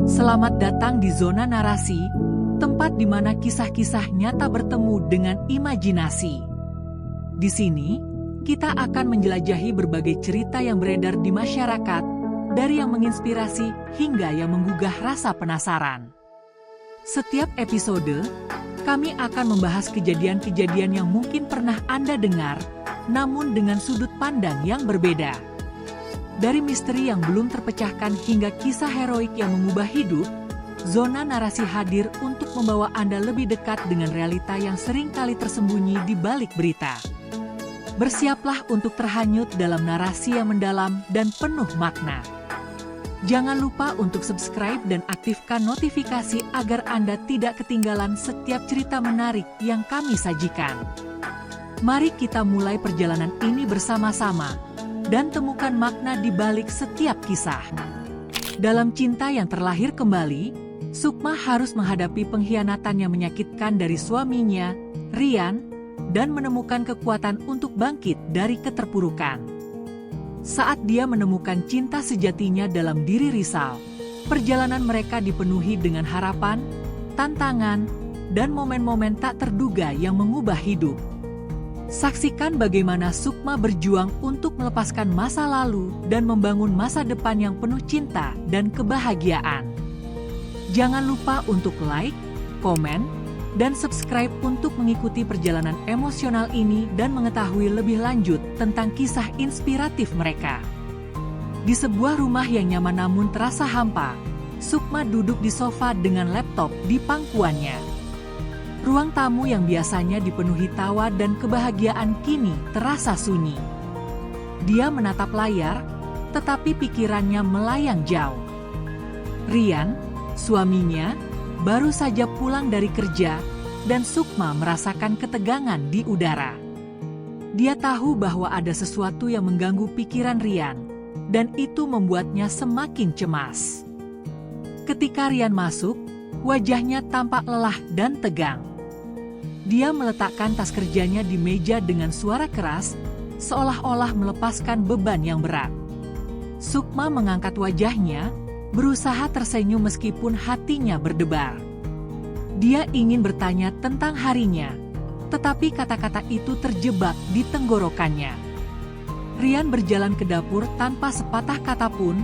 Selamat datang di Zona Narasi, tempat di mana kisah-kisah nyata bertemu dengan imajinasi. Di sini, kita akan menjelajahi berbagai cerita yang beredar di masyarakat, dari yang menginspirasi hingga yang menggugah rasa penasaran. Setiap episode, kami akan membahas kejadian-kejadian yang mungkin pernah Anda dengar, namun dengan sudut pandang yang berbeda. Dari misteri yang belum terpecahkan hingga kisah heroik yang mengubah hidup, Zona Narasi hadir untuk membawa Anda lebih dekat dengan realita yang sering kali tersembunyi di balik berita. Bersiaplah untuk terhanyut dalam narasi yang mendalam dan penuh makna. Jangan lupa untuk subscribe dan aktifkan notifikasi agar Anda tidak ketinggalan setiap cerita menarik yang kami sajikan. Mari kita mulai perjalanan ini bersama-sama dan temukan makna di balik setiap kisah. Dalam cinta yang terlahir kembali, Sukma harus menghadapi pengkhianatan yang menyakitkan dari suaminya, Rian, dan menemukan kekuatan untuk bangkit dari keterpurukan. Saat dia menemukan cinta sejatinya dalam diri Rizal, perjalanan mereka dipenuhi dengan harapan, tantangan, dan momen-momen tak terduga yang mengubah hidup. Saksikan bagaimana Sukma berjuang untuk melepaskan masa lalu dan membangun masa depan yang penuh cinta dan kebahagiaan. Jangan lupa untuk like, komen, dan subscribe untuk mengikuti perjalanan emosional ini dan mengetahui lebih lanjut tentang kisah inspiratif mereka. Di sebuah rumah yang nyaman namun terasa hampa, Sukma duduk di sofa dengan laptop di pangkuannya. Ruang tamu yang biasanya dipenuhi tawa dan kebahagiaan kini terasa sunyi. Dia menatap layar, tetapi pikirannya melayang jauh. Rian, suaminya, baru saja pulang dari kerja, dan Sukma merasakan ketegangan di udara. Dia tahu bahwa ada sesuatu yang mengganggu pikiran Rian, dan itu membuatnya semakin cemas. Ketika Rian masuk, wajahnya tampak lelah dan tegang. Dia meletakkan tas kerjanya di meja dengan suara keras, seolah-olah melepaskan beban yang berat. Sukma mengangkat wajahnya, berusaha tersenyum meskipun hatinya berdebar. Dia ingin bertanya tentang harinya, tetapi kata-kata itu terjebak di tenggorokannya. Rian berjalan ke dapur tanpa sepatah kata pun,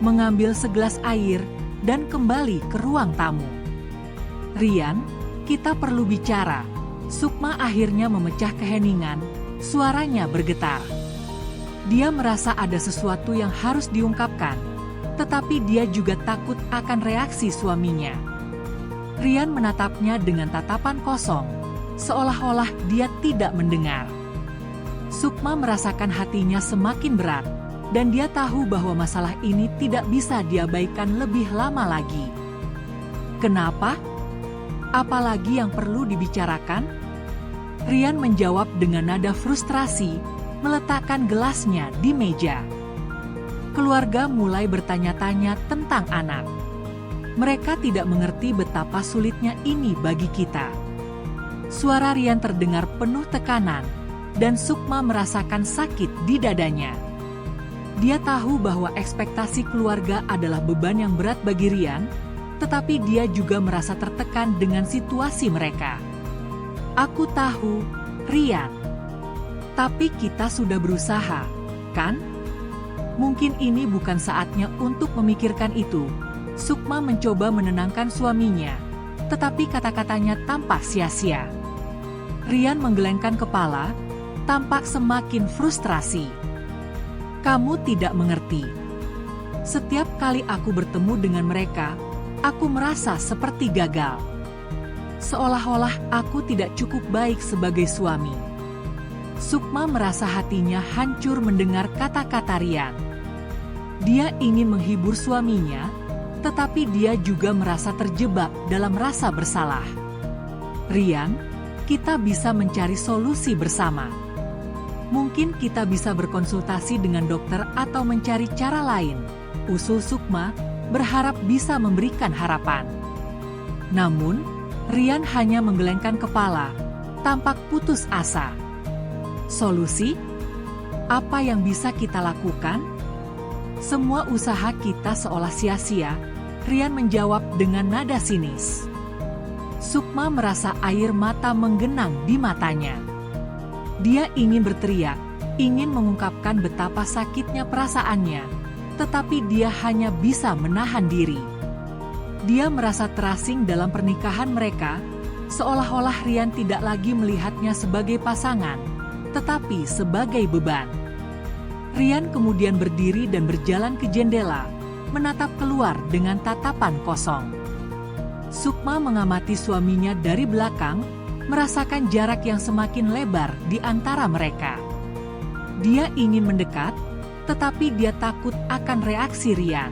mengambil segelas air, dan kembali ke ruang tamu. "Rian, kita perlu bicara." Sukma akhirnya memecah keheningan, suaranya bergetar. Dia merasa ada sesuatu yang harus diungkapkan, tetapi dia juga takut akan reaksi suaminya. Rian menatapnya dengan tatapan kosong, seolah-olah dia tidak mendengar. Sukma merasakan hatinya semakin berat, dan dia tahu bahwa masalah ini tidak bisa diabaikan lebih lama lagi. "Kenapa? Apalagi yang perlu dibicarakan?" Rian menjawab dengan nada frustrasi, meletakkan gelasnya di meja. Keluarga mulai bertanya-tanya tentang anak. Mereka tidak mengerti betapa sulitnya ini bagi kita. Suara Rian terdengar penuh tekanan, dan Sukma merasakan sakit di dadanya. Dia tahu bahwa ekspektasi keluarga adalah beban yang berat bagi Rian, tetapi dia juga merasa tertekan dengan situasi mereka. "Aku tahu, Rian. Tapi kita sudah berusaha, kan? Mungkin ini bukan saatnya untuk memikirkan itu." Sukma mencoba menenangkan suaminya, tetapi kata-katanya tampak sia-sia. Rian menggelengkan kepala, tampak semakin frustrasi. "Kamu tidak mengerti. Setiap kali aku bertemu dengan mereka, aku merasa seperti gagal. Seolah-olah aku tidak cukup baik sebagai suami." Sukma merasa hatinya hancur mendengar kata-kata Rian. Dia ingin menghibur suaminya, tetapi dia juga merasa terjebak dalam rasa bersalah. "Rian, kita bisa mencari solusi bersama. Mungkin kita bisa berkonsultasi dengan dokter atau mencari cara lain," usul Sukma, berharap bisa memberikan harapan. Namun, Rian hanya menggelengkan kepala, tampak putus asa. "Solusi? Apa yang bisa kita lakukan? Semua usaha kita seolah sia-sia," Rian menjawab dengan nada sinis. Sukma merasa air mata menggenang di matanya. Dia ingin berteriak, ingin mengungkapkan betapa sakitnya perasaannya, tetapi dia hanya bisa menahan diri. Dia merasa terasing dalam pernikahan mereka, seolah-olah Rian tidak lagi melihatnya sebagai pasangan, tetapi sebagai beban. Rian kemudian berdiri dan berjalan ke jendela, menatap keluar dengan tatapan kosong. Sukma mengamati suaminya dari belakang, merasakan jarak yang semakin lebar di antara mereka. Dia ingin mendekat, tetapi dia takut akan reaksi Rian.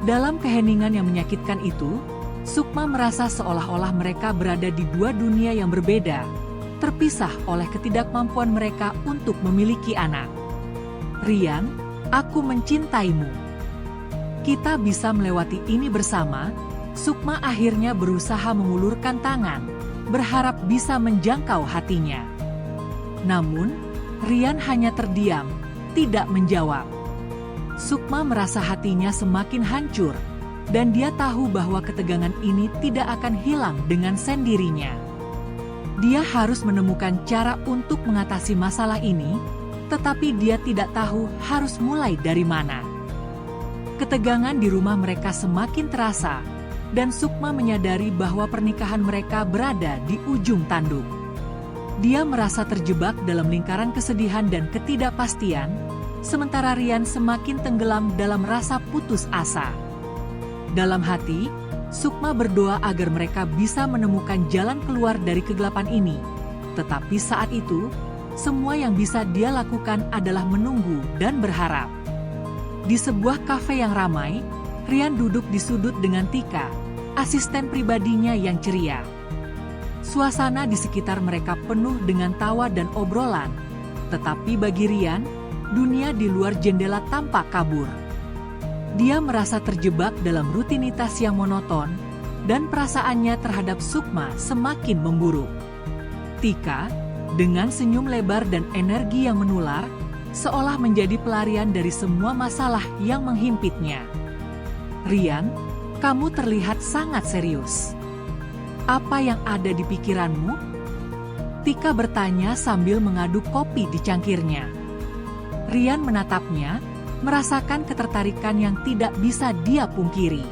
Dalam keheningan yang menyakitkan itu, Sukma merasa seolah-olah mereka berada di dua dunia yang berbeda, terpisah oleh ketidakmampuan mereka untuk memiliki anak. Rian, aku mencintaimu. Kita bisa melewati ini bersama. Sukma akhirnya berusaha mengulurkan tangan, berharap bisa menjangkau hatinya. Namun, Rian hanya terdiam, tidak menjawab. Sukma merasa hatinya semakin hancur, dan dia tahu bahwa ketegangan ini tidak akan hilang dengan sendirinya. Dia harus menemukan cara untuk mengatasi masalah ini, tetapi dia tidak tahu harus mulai dari mana. Ketegangan di rumah mereka semakin terasa, dan Sukma menyadari bahwa pernikahan mereka berada di ujung tanduk. Dia merasa terjebak dalam lingkaran kesedihan dan ketidakpastian, sementara Rian semakin tenggelam dalam rasa putus asa. Dalam hati, Sukma berdoa agar mereka bisa menemukan jalan keluar dari kegelapan ini. Tetapi saat itu, semua yang bisa dia lakukan adalah menunggu dan berharap. Di sebuah kafe yang ramai, Rian duduk di sudut dengan Tika, asisten pribadinya yang ceria. Suasana di sekitar mereka penuh dengan tawa dan obrolan, tetapi bagi Rian, dunia di luar jendela tampak kabur. Dia merasa terjebak dalam rutinitas yang monoton, dan perasaannya terhadap Sukma semakin memburuk. Tika, dengan senyum lebar dan energi yang menular, seolah menjadi pelarian dari semua masalah yang menghimpitnya. Rian, kamu terlihat sangat serius. Apa yang ada di pikiranmu? Tika bertanya sambil mengaduk kopi di cangkirnya. Rian menatapnya, merasakan ketertarikan yang tidak bisa dia pungkiri.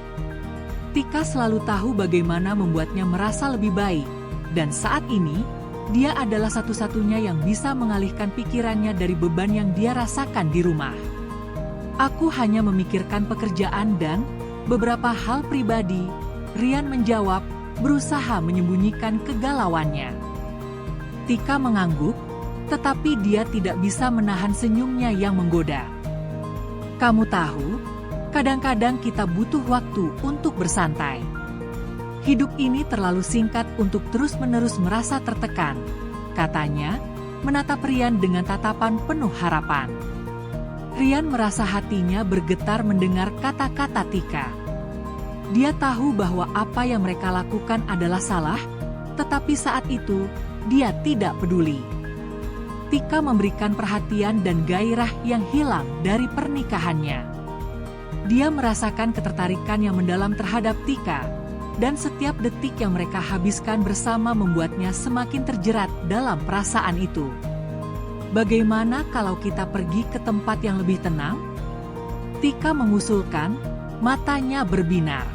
Tika selalu tahu bagaimana membuatnya merasa lebih baik, dan saat ini, dia adalah satu-satunya yang bisa mengalihkan pikirannya dari beban yang dia rasakan di rumah. Aku hanya memikirkan pekerjaan dan beberapa hal pribadi, Rian menjawab, berusaha menyembunyikan kegalauannya. Tika mengangguk, tetapi dia tidak bisa menahan senyumnya yang menggoda. Kamu tahu, kadang-kadang kita butuh waktu untuk bersantai. Hidup ini terlalu singkat untuk terus-menerus merasa tertekan, katanya, menatap Rian dengan tatapan penuh harapan. Rian merasa hatinya bergetar mendengar kata-kata Tika. Dia tahu bahwa apa yang mereka lakukan adalah salah, tetapi saat itu, dia tidak peduli. Tika memberikan perhatian dan gairah yang hilang dari pernikahannya. Dia merasakan ketertarikan yang mendalam terhadap Tika, dan setiap detik yang mereka habiskan bersama membuatnya semakin terjerat dalam perasaan itu. Bagaimana kalau kita pergi ke tempat yang lebih tenang? Tika mengusulkan, matanya berbinar.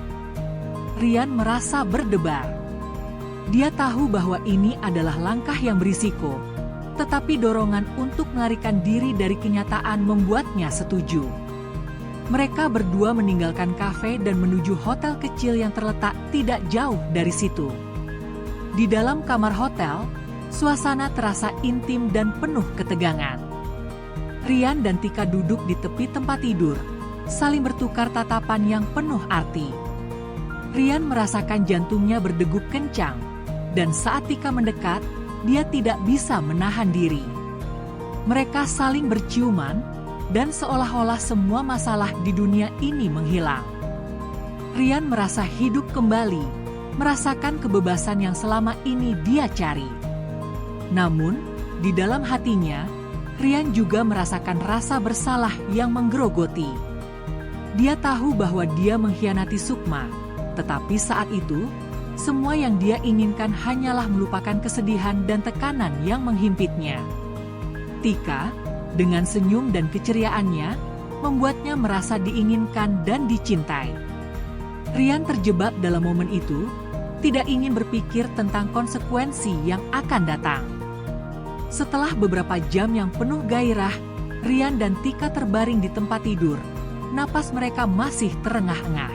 Rian merasa berdebar. Dia tahu bahwa ini adalah langkah yang berisiko, tetapi dorongan untuk melarikan diri dari kenyataan membuatnya setuju. Mereka berdua meninggalkan kafe dan menuju hotel kecil yang terletak tidak jauh dari situ. Di dalam kamar hotel, suasana terasa intim dan penuh ketegangan. Rian dan Tika duduk di tepi tempat tidur, saling bertukar tatapan yang penuh arti. Rian merasakan jantungnya berdegup kencang, dan saat Tika mendekat, dia tidak bisa menahan diri. Mereka saling berciuman, dan seolah-olah semua masalah di dunia ini menghilang. Rian merasa hidup kembali, merasakan kebebasan yang selama ini dia cari. Namun, di dalam hatinya, Rian juga merasakan rasa bersalah yang menggerogoti. Dia tahu bahwa dia mengkhianati Sukma, tetapi saat itu, semua yang dia inginkan hanyalah melupakan kesedihan dan tekanan yang menghimpitnya. Tika, dengan senyum dan keceriaannya, membuatnya merasa diinginkan dan dicintai. Rian terjebak dalam momen itu, tidak ingin berpikir tentang konsekuensi yang akan datang. Setelah beberapa jam yang penuh gairah, Rian dan Tika terbaring di tempat tidur. Napas mereka masih terengah-engah.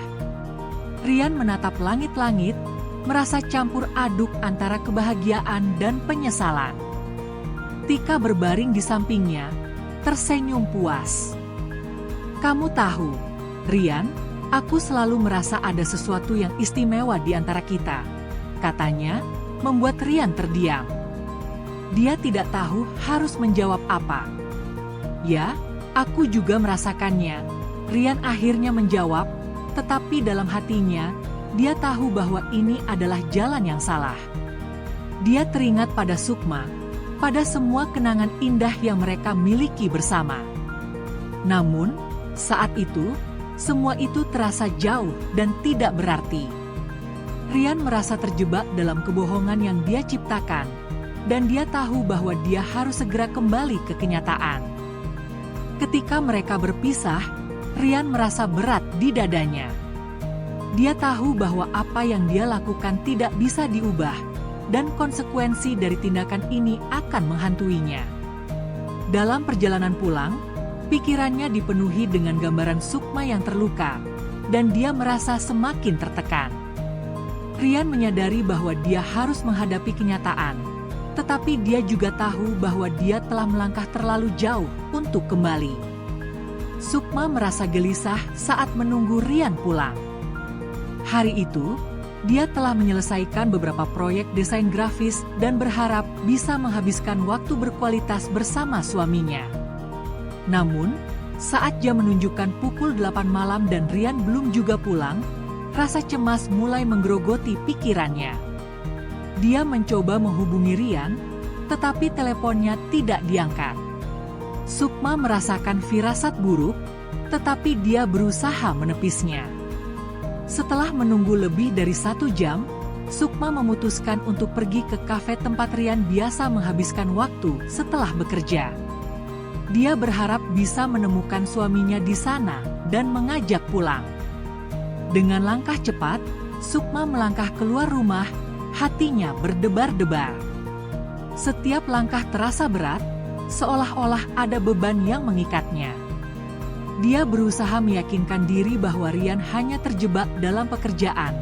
Rian menatap langit-langit, merasa campur aduk antara kebahagiaan dan penyesalan. Tika berbaring di sampingnya, tersenyum puas. "Kamu tahu, Rian, aku selalu merasa ada sesuatu yang istimewa di antara kita," katanya, membuat Rian terdiam. Dia tidak tahu harus menjawab apa. "Ya, aku juga merasakannya," Rian akhirnya menjawab, tetapi dalam hatinya, dia tahu bahwa ini adalah jalan yang salah. Dia teringat pada Sukma, pada semua kenangan indah yang mereka miliki bersama. Namun, saat itu, semua itu terasa jauh dan tidak berarti. Rian merasa terjebak dalam kebohongan yang dia ciptakan, dan dia tahu bahwa dia harus segera kembali ke kenyataan. Ketika mereka berpisah, Rian merasa berat di dadanya. Dia tahu bahwa apa yang dia lakukan tidak bisa diubah, dan konsekuensi dari tindakan ini akan menghantuinya. Dalam perjalanan pulang, pikirannya dipenuhi dengan gambaran Sukma yang terluka, dan dia merasa semakin tertekan. Rian menyadari bahwa dia harus menghadapi kenyataan, tetapi dia juga tahu bahwa dia telah melangkah terlalu jauh untuk kembali. Sukma merasa gelisah saat menunggu Rian pulang. Hari itu, dia telah menyelesaikan beberapa proyek desain grafis dan berharap bisa menghabiskan waktu berkualitas bersama suaminya. Namun, saat jam menunjukkan pukul 8 malam dan Rian belum juga pulang, rasa cemas mulai menggerogoti pikirannya. Dia mencoba menghubungi Rian, tetapi teleponnya tidak diangkat. Sukma merasakan firasat buruk, tetapi dia berusaha menepisnya. Setelah menunggu lebih dari 1 jam, Sukma memutuskan untuk pergi ke kafe tempat Rian biasa menghabiskan waktu setelah bekerja. Dia berharap bisa menemukan suaminya di sana dan mengajak pulang. Dengan langkah cepat, Sukma melangkah keluar rumah, hatinya berdebar-debar. Setiap langkah terasa berat, seolah-olah ada beban yang mengikatnya. Dia berusaha meyakinkan diri bahwa Rian hanya terjebak dalam pekerjaan,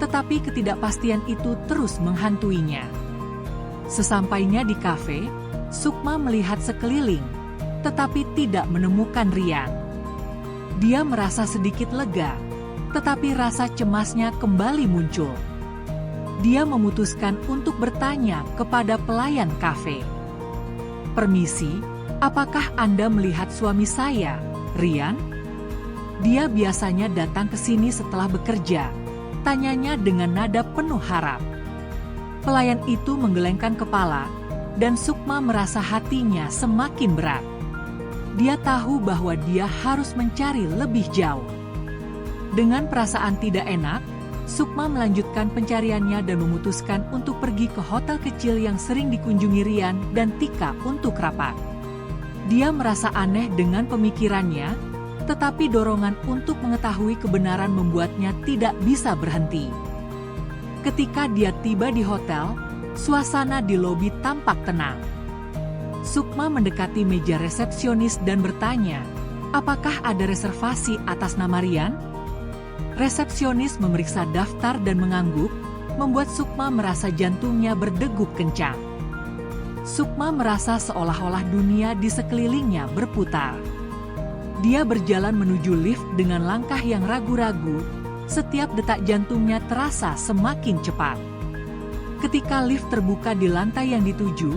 tetapi ketidakpastian itu terus menghantuinya. Sesampainya di kafe, Sukma melihat sekeliling, tetapi tidak menemukan Rian. Dia merasa sedikit lega, tetapi rasa cemasnya kembali muncul. Dia memutuskan untuk bertanya kepada pelayan kafe. "Permisi, apakah Anda melihat suami saya, Rian?" "Dia biasanya datang ke sini setelah bekerja," tanyanya dengan nada penuh harap. Pelayan itu menggelengkan kepala, dan Sukma merasa hatinya semakin berat. Dia tahu bahwa dia harus mencari lebih jauh. Dengan perasaan tidak enak, Sukma melanjutkan pencariannya dan memutuskan untuk pergi ke hotel kecil yang sering dikunjungi Rian dan Tika untuk rapat. Dia merasa aneh dengan pemikirannya, tetapi dorongan untuk mengetahui kebenaran membuatnya tidak bisa berhenti. Ketika dia tiba di hotel, suasana di lobi tampak tenang. Sukma mendekati meja resepsionis dan bertanya, "Apakah ada reservasi atas nama Rian?" Resepsionis memeriksa daftar dan mengangguk, membuat Sukma merasa jantungnya berdegup kencang. Sukma merasa seolah-olah dunia di sekelilingnya berputar. Dia berjalan menuju lift dengan langkah yang ragu-ragu, setiap detak jantungnya terasa semakin cepat. Ketika lift terbuka di lantai yang dituju,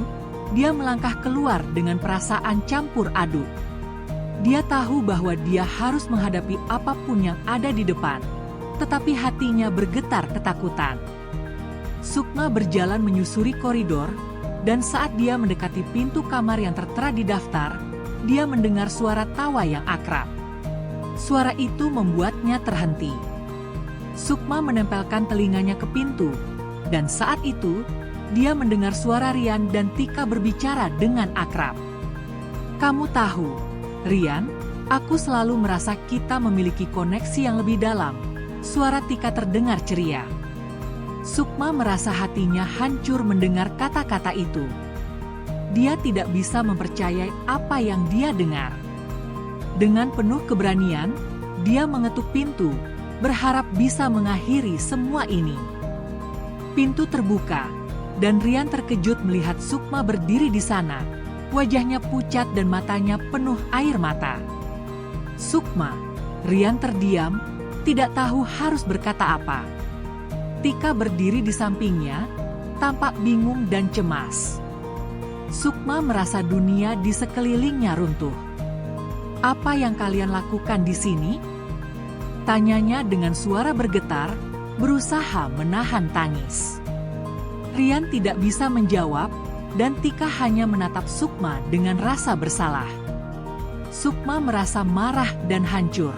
dia melangkah keluar dengan perasaan campur aduk. Dia tahu bahwa dia harus menghadapi apapun yang ada di depan, tetapi hatinya bergetar ketakutan. Sukma berjalan menyusuri koridor, dan saat dia mendekati pintu kamar yang tertera di daftar, dia mendengar suara tawa yang akrab. Suara itu membuatnya terhenti. Sukma menempelkan telinganya ke pintu, dan saat itu, dia mendengar suara Rian dan Tika berbicara dengan akrab. "Kamu tahu, Rian, aku selalu merasa kita memiliki koneksi yang lebih dalam." Suara Tika terdengar ceria. Sukma merasa hatinya hancur mendengar kata-kata itu. Dia tidak bisa mempercayai apa yang dia dengar. Dengan penuh keberanian, dia mengetuk pintu, berharap bisa mengakhiri semua ini. Pintu terbuka, dan Rian terkejut melihat Sukma berdiri di sana. Wajahnya pucat dan matanya penuh air mata. "Sukma." Rian terdiam, tidak tahu harus berkata apa. Tika berdiri di sampingnya, tampak bingung dan cemas. Sukma merasa dunia di sekelilingnya runtuh. "Apa yang kalian lakukan di sini?" tanyanya dengan suara bergetar, berusaha menahan tangis. Rian tidak bisa menjawab, dan Tika hanya menatap Sukma dengan rasa bersalah. Sukma merasa marah dan hancur.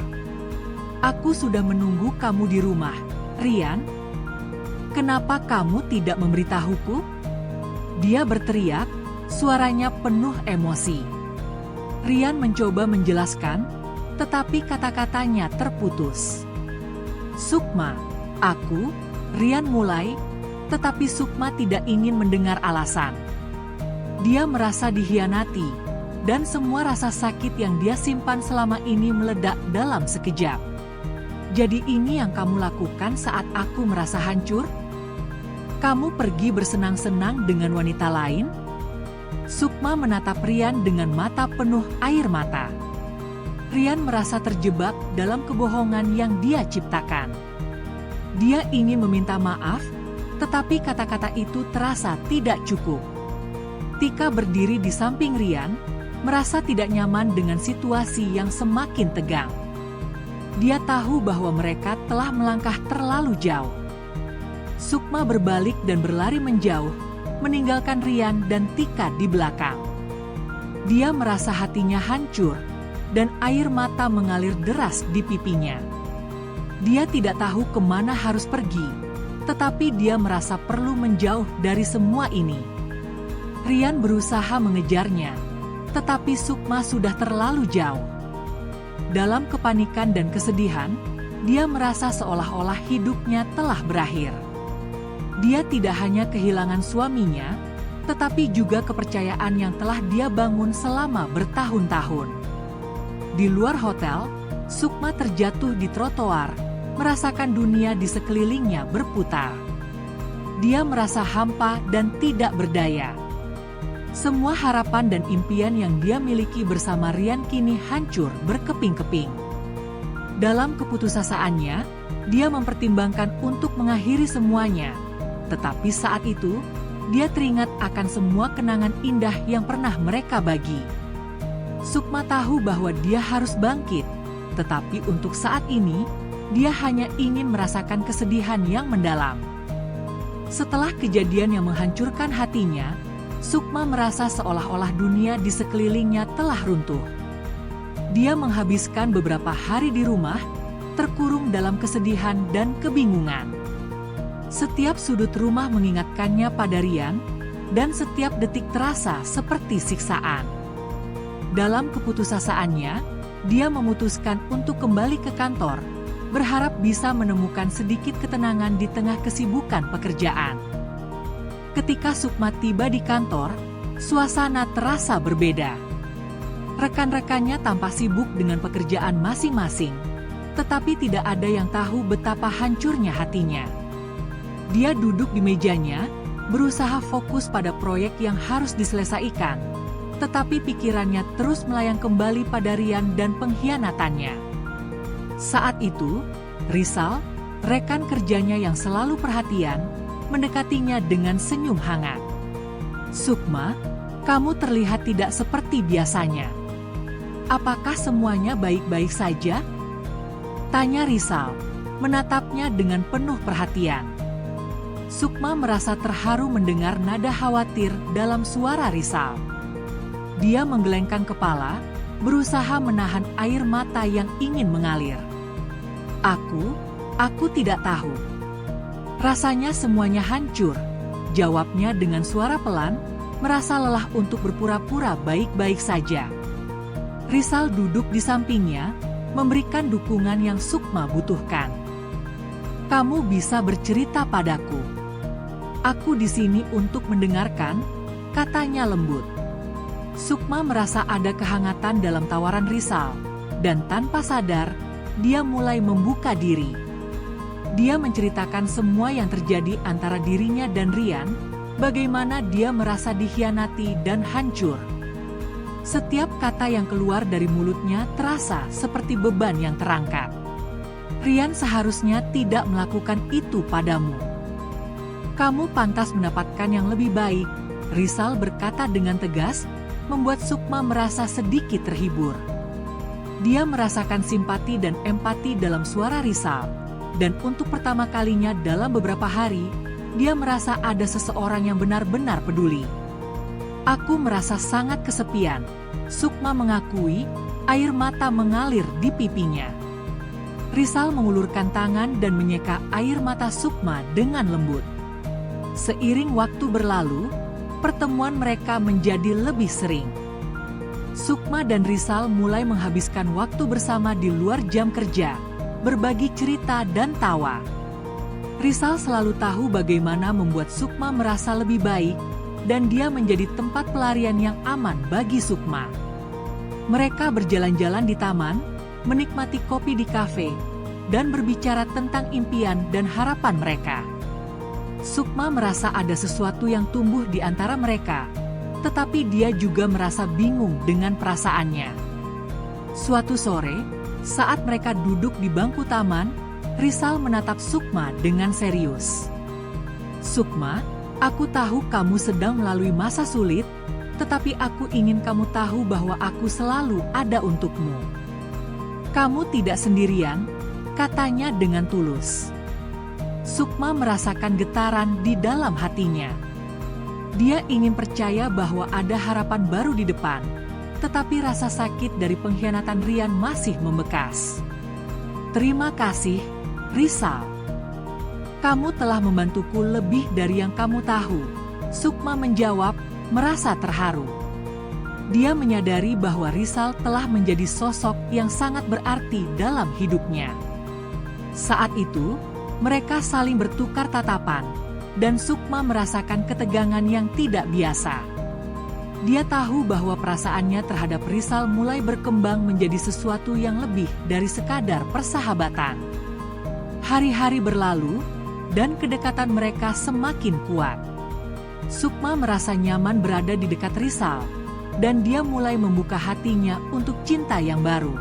"Aku sudah menunggu kamu di rumah, Rian. Kenapa kamu tidak memberitahuku?" Dia berteriak, suaranya penuh emosi. Rian mencoba menjelaskan, tetapi kata-katanya terputus. "Sukma, aku..." Rian mulai, tetapi Sukma tidak ingin mendengar alasan. Dia merasa dikhianati, dan semua rasa sakit yang dia simpan selama ini meledak dalam sekejap. "Jadi ini yang kamu lakukan saat aku merasa hancur? Kamu pergi bersenang-senang dengan wanita lain?" Sukma menatap Rian dengan mata penuh air mata. Rian merasa terjebak dalam kebohongan yang dia ciptakan. Dia ingin meminta maaf, tetapi kata-kata itu terasa tidak cukup. Tika berdiri di samping Rian, merasa tidak nyaman dengan situasi yang semakin tegang. Dia tahu bahwa mereka telah melangkah terlalu jauh. Sukma berbalik dan berlari menjauh, meninggalkan Rian dan Tika di belakang. Dia merasa hatinya hancur, dan air mata mengalir deras di pipinya. Dia tidak tahu kemana harus pergi, tetapi dia merasa perlu menjauh dari semua ini. Rian berusaha mengejarnya, tetapi Sukma sudah terlalu jauh. Dalam kepanikan dan kesedihan, dia merasa seolah-olah hidupnya telah berakhir. Dia tidak hanya kehilangan suaminya, tetapi juga kepercayaan yang telah dia bangun selama bertahun-tahun. Di luar hotel, Sukma terjatuh di trotoar, merasakan dunia di sekelilingnya berputar. Dia merasa hampa dan tidak berdaya. Semua harapan dan impian yang dia miliki bersama Rian kini hancur berkeping-keping. Dalam keputusasanya, dia mempertimbangkan untuk mengakhiri semuanya. Tetapi saat itu, dia teringat akan semua kenangan indah yang pernah mereka bagi. Sukma tahu bahwa dia harus bangkit, tetapi untuk saat ini, dia hanya ingin merasakan kesedihan yang mendalam. Setelah kejadian yang menghancurkan hatinya, Sukma merasa seolah-olah dunia di sekelilingnya telah runtuh. Dia menghabiskan beberapa hari di rumah, terkurung dalam kesedihan dan kebingungan. Setiap sudut rumah mengingatkannya pada Rian, dan setiap detik terasa seperti siksaan. Dalam keputusasaannya, dia memutuskan untuk kembali ke kantor, berharap bisa menemukan sedikit ketenangan di tengah kesibukan pekerjaan. Ketika Sukma tiba di kantor, suasana terasa berbeda. Rekan-rekannya tampak sibuk dengan pekerjaan masing-masing, tetapi tidak ada yang tahu betapa hancurnya hatinya. Dia duduk di mejanya, berusaha fokus pada proyek yang harus diselesaikan, tetapi pikirannya terus melayang kembali pada Rian dan pengkhianatannya. Saat itu, Rizal, rekan kerjanya yang selalu perhatian, mendekatinya dengan senyum hangat. "Sukma, kamu terlihat tidak seperti biasanya. Apakah semuanya baik-baik saja?" tanya Rizal, menatapnya dengan penuh perhatian. Sukma merasa terharu mendengar nada khawatir dalam suara Rizal. Dia menggelengkan kepala, berusaha menahan air mata yang ingin mengalir. Aku tidak tahu. Rasanya semuanya hancur, jawabnya dengan suara pelan, merasa lelah untuk berpura-pura baik-baik saja. Rizal duduk di sampingnya, memberikan dukungan yang Sukma butuhkan. Kamu bisa bercerita padaku. Aku di sini untuk mendengarkan, katanya lembut. Sukma merasa ada kehangatan dalam tawaran Rizal, dan tanpa sadar, dia mulai membuka diri. Dia menceritakan semua yang terjadi antara dirinya dan Rian, bagaimana dia merasa dikhianati dan hancur. Setiap kata yang keluar dari mulutnya terasa seperti beban yang terangkat. Rian seharusnya tidak melakukan itu padamu. Kamu pantas mendapatkan yang lebih baik, Rizal berkata dengan tegas, membuat Sukma merasa sedikit terhibur. Dia merasakan simpati dan empati dalam suara Rizal, dan untuk pertama kalinya dalam beberapa hari, dia merasa ada seseorang yang benar-benar peduli. Aku merasa sangat kesepian, Sukma mengakui, air mata mengalir di pipinya. Rizal mengulurkan tangan dan menyeka air mata Sukma dengan lembut. Seiring waktu berlalu, pertemuan mereka menjadi lebih sering. Sukma dan Rizal mulai menghabiskan waktu bersama di luar jam kerja, berbagi cerita dan tawa. Rizal selalu tahu bagaimana membuat Sukma merasa lebih baik, dan dia menjadi tempat pelarian yang aman bagi Sukma. Mereka berjalan-jalan di taman, menikmati kopi di kafe, dan berbicara tentang impian dan harapan mereka. Sukma merasa ada sesuatu yang tumbuh di antara mereka, tetapi dia juga merasa bingung dengan perasaannya. Suatu sore, saat mereka duduk di bangku taman, Rizal menatap Sukma dengan serius. Sukma, aku tahu kamu sedang melalui masa sulit, tetapi aku ingin kamu tahu bahwa aku selalu ada untukmu. Kamu tidak sendirian, katanya dengan tulus. Sukma merasakan getaran di dalam hatinya. Dia ingin percaya bahwa ada harapan baru di depan, tetapi rasa sakit dari pengkhianatan Rian masih membekas. Terima kasih, Rizal. Kamu telah membantuku lebih dari yang kamu tahu, Sukma menjawab, merasa terharu. Dia menyadari bahwa Rizal telah menjadi sosok yang sangat berarti dalam hidupnya. Saat itu, mereka saling bertukar tatapan, dan Sukma merasakan ketegangan yang tidak biasa. Dia tahu bahwa perasaannya terhadap Rizal mulai berkembang menjadi sesuatu yang lebih dari sekadar persahabatan. Hari-hari berlalu, dan kedekatan mereka semakin kuat. Sukma merasa nyaman berada di dekat Rizal, dan dia mulai membuka hatinya untuk cinta yang baru.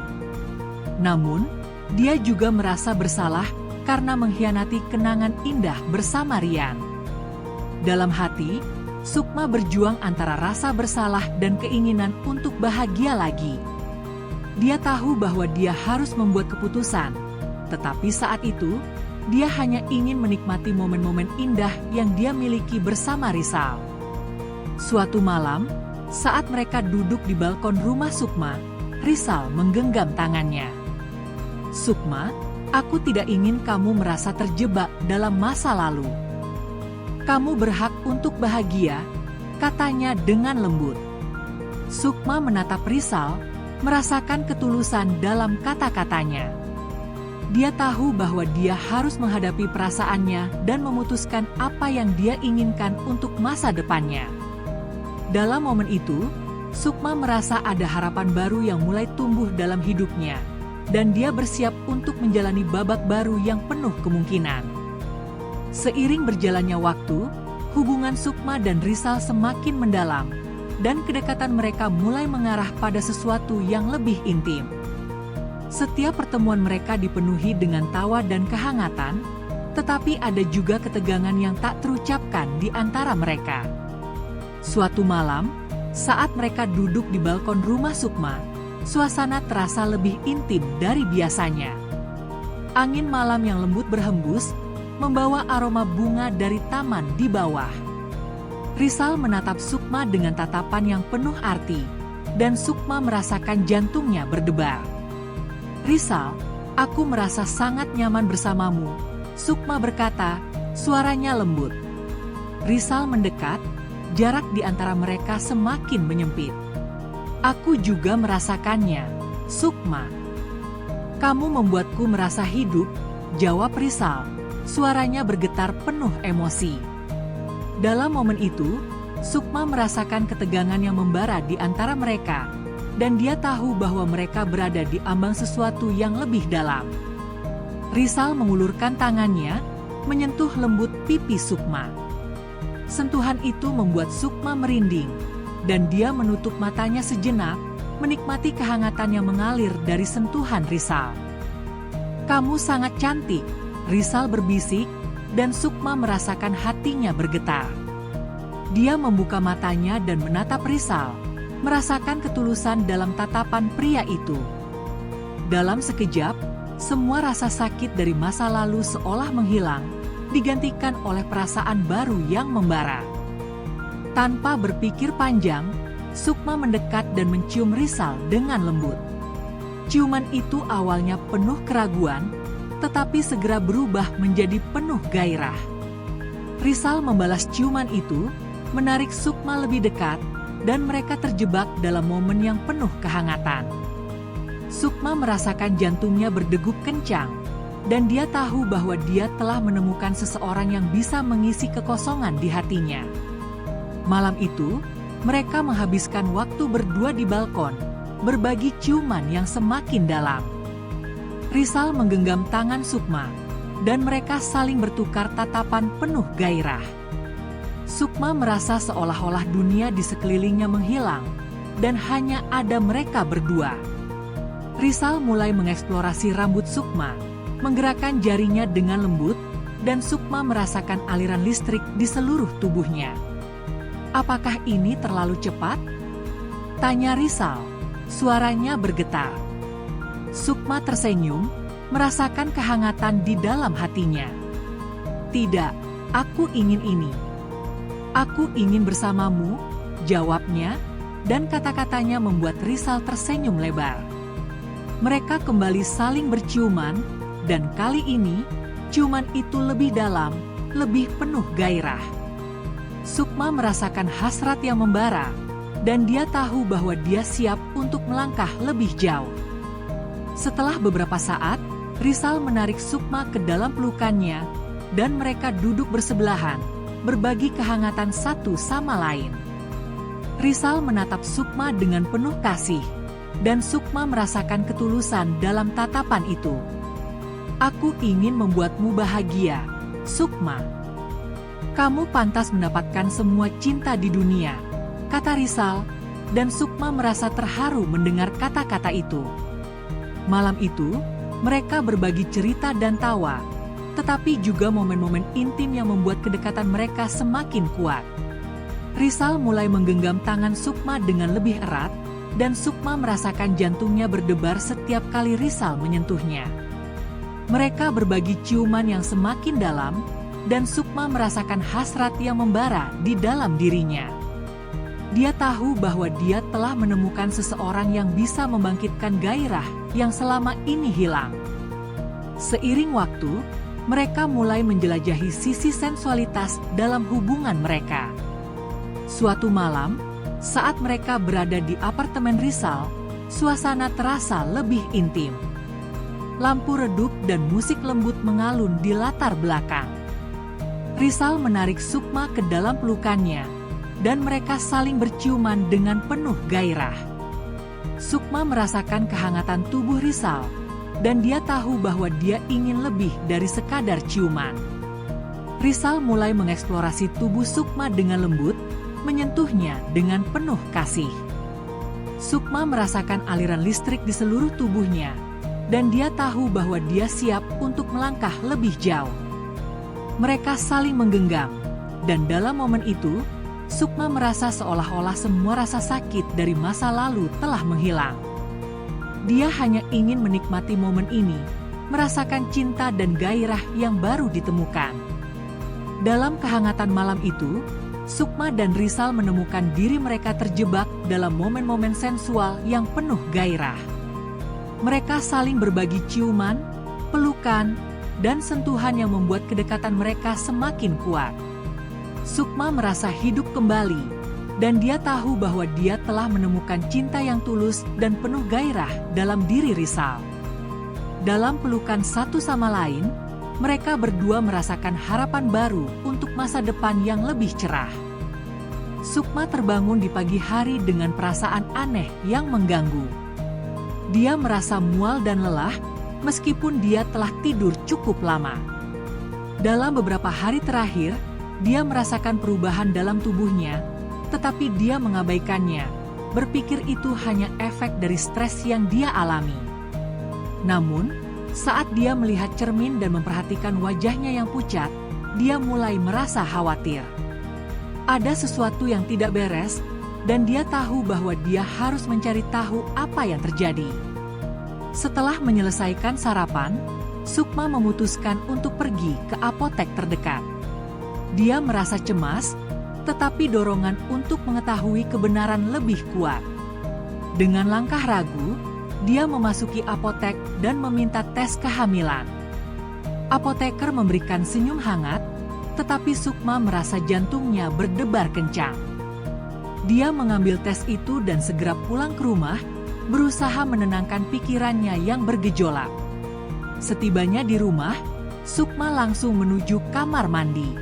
Namun, dia juga merasa bersalah karena mengkhianati kenangan indah bersama Rian. Dalam hati, Sukma berjuang antara rasa bersalah dan keinginan untuk bahagia lagi. Dia tahu bahwa dia harus membuat keputusan, tetapi saat itu, dia hanya ingin menikmati momen-momen indah yang dia miliki bersama Rizal. Suatu malam, saat mereka duduk di balkon rumah Sukma, Rizal menggenggam tangannya. Sukma, aku tidak ingin kamu merasa terjebak dalam masa lalu. Kamu berhak untuk bahagia, katanya dengan lembut. Sukma menatap Rizal, merasakan ketulusan dalam kata-katanya. Dia tahu bahwa dia harus menghadapi perasaannya dan memutuskan apa yang dia inginkan untuk masa depannya. Dalam momen itu, Sukma merasa ada harapan baru yang mulai tumbuh dalam hidupnya, dan dia bersiap untuk menjalani babak baru yang penuh kemungkinan. Seiring berjalannya waktu, hubungan Sukma dan Rizal semakin mendalam, dan kedekatan mereka mulai mengarah pada sesuatu yang lebih intim. Setiap pertemuan mereka dipenuhi dengan tawa dan kehangatan, tetapi ada juga ketegangan yang tak terucapkan di antara mereka. Suatu malam, saat mereka duduk di balkon rumah Sukma, suasana terasa lebih intim dari biasanya. Angin malam yang lembut berhembus, membawa aroma bunga dari taman di bawah. Rizal menatap Sukma dengan tatapan yang penuh arti, dan Sukma merasakan jantungnya berdebar. "Rizal, aku merasa sangat nyaman bersamamu," Sukma berkata, suaranya lembut. Rizal mendekat, jarak di antara mereka semakin menyempit. "Aku juga merasakannya, Sukma." "Kamu membuatku merasa hidup," jawab Rizal, suaranya bergetar penuh emosi. Dalam momen itu, Sukma merasakan ketegangan yang membara di antara mereka, dan dia tahu bahwa mereka berada di ambang sesuatu yang lebih dalam. Rizal mengulurkan tangannya, menyentuh lembut pipi Sukma. Sentuhan itu membuat Sukma merinding, dan dia menutup matanya sejenak, menikmati kehangatan yang mengalir dari sentuhan Rizal. "Kamu sangat cantik," Rizal berbisik, dan Sukma merasakan hatinya bergetar. Dia membuka matanya dan menatap Rizal, merasakan ketulusan dalam tatapan pria itu. Dalam sekejap, semua rasa sakit dari masa lalu seolah menghilang, digantikan oleh perasaan baru yang membara. Tanpa berpikir panjang, Sukma mendekat dan mencium Rizal dengan lembut. Ciuman itu awalnya penuh keraguan, tetapi segera berubah menjadi penuh gairah. Rizal membalas ciuman itu, menarik Sukma lebih dekat, dan mereka terjebak dalam momen yang penuh kehangatan. Sukma merasakan jantungnya berdegup kencang, dan dia tahu bahwa dia telah menemukan seseorang yang bisa mengisi kekosongan di hatinya. Malam itu, mereka menghabiskan waktu berdua di balkon, berbagi ciuman yang semakin dalam. Rizal menggenggam tangan Sukma, dan mereka saling bertukar tatapan penuh gairah. Sukma merasa seolah-olah dunia di sekelilingnya menghilang, dan hanya ada mereka berdua. Rizal mulai mengeksplorasi rambut Sukma, menggerakkan jarinya dengan lembut, dan Sukma merasakan aliran listrik di seluruh tubuhnya. "Apakah ini terlalu cepat?" tanya Rizal, suaranya bergetar. Sukma tersenyum, merasakan kehangatan di dalam hatinya. "Tidak, aku ingin ini. Aku ingin bersamamu," jawabnya, dan kata-katanya membuat Rizal tersenyum lebar. Mereka kembali saling berciuman, dan kali ini, ciuman itu lebih dalam, lebih penuh gairah. Sukma merasakan hasrat yang membara, dan dia tahu bahwa dia siap untuk melangkah lebih jauh. Setelah beberapa saat, Rizal menarik Sukma ke dalam pelukannya, dan mereka duduk bersebelahan, berbagi kehangatan satu sama lain. Rizal menatap Sukma dengan penuh kasih, dan Sukma merasakan ketulusan dalam tatapan itu. "Aku ingin membuatmu bahagia, Sukma. Kamu pantas mendapatkan semua cinta di dunia," kata Rizal, dan Sukma merasa terharu mendengar kata-kata itu. Malam itu, mereka berbagi cerita dan tawa, tetapi juga momen-momen intim yang membuat kedekatan mereka semakin kuat. Rizal mulai menggenggam tangan Sukma dengan lebih erat, dan Sukma merasakan jantungnya berdebar setiap kali Rizal menyentuhnya. Mereka berbagi ciuman yang semakin dalam, dan Sukma merasakan hasrat yang membara di dalam dirinya. Dia tahu bahwa dia telah menemukan seseorang yang bisa membangkitkan gairah yang selama ini hilang. Seiring waktu, mereka mulai menjelajahi sisi sensualitas dalam hubungan mereka. Suatu malam, saat mereka berada di apartemen Rizal, suasana terasa lebih intim. Lampu redup dan musik lembut mengalun di latar belakang. Rizal menarik Sukma ke dalam pelukannya, dan mereka saling berciuman dengan penuh gairah. Sukma merasakan kehangatan tubuh Rizal, dan dia tahu bahwa dia ingin lebih dari sekadar ciuman. Rizal mulai mengeksplorasi tubuh Sukma dengan lembut, menyentuhnya dengan penuh kasih. Sukma merasakan aliran listrik di seluruh tubuhnya, dan dia tahu bahwa dia siap untuk melangkah lebih jauh. Mereka saling menggenggam, dan dalam momen itu, Sukma merasa seolah-olah semua rasa sakit dari masa lalu telah menghilang. Dia hanya ingin menikmati momen ini, merasakan cinta dan gairah yang baru ditemukan. Dalam kehangatan malam itu, Sukma dan Rizal menemukan diri mereka terjebak dalam momen-momen sensual yang penuh gairah. Mereka saling berbagi ciuman, pelukan, dan sentuhan yang membuat kedekatan mereka semakin kuat. Sukma merasa hidup kembali, dan dia tahu bahwa dia telah menemukan cinta yang tulus dan penuh gairah dalam diri Rizal. Dalam pelukan satu sama lain, mereka berdua merasakan harapan baru untuk masa depan yang lebih cerah. Sukma terbangun di pagi hari dengan perasaan aneh yang mengganggu. Dia merasa mual dan lelah, meskipun dia telah tidur cukup lama. Dalam beberapa hari terakhir, dia merasakan perubahan dalam tubuhnya, tetapi dia mengabaikannya, berpikir itu hanya efek dari stres yang dia alami. Namun, saat dia melihat cermin dan memperhatikan wajahnya yang pucat, dia mulai merasa khawatir. Ada sesuatu yang tidak beres, dan dia tahu bahwa dia harus mencari tahu apa yang terjadi. Setelah menyelesaikan sarapan, Sukma memutuskan untuk pergi ke apotek terdekat. Dia merasa cemas, tetapi dorongan untuk mengetahui kebenaran lebih kuat. Dengan langkah ragu, dia memasuki apotek dan meminta tes kehamilan. Apoteker memberikan senyum hangat, tetapi Sukma merasa jantungnya berdebar kencang. Dia mengambil tes itu dan segera pulang ke rumah, berusaha menenangkan pikirannya yang bergejolak. Setibanya di rumah, Sukma langsung menuju kamar mandi.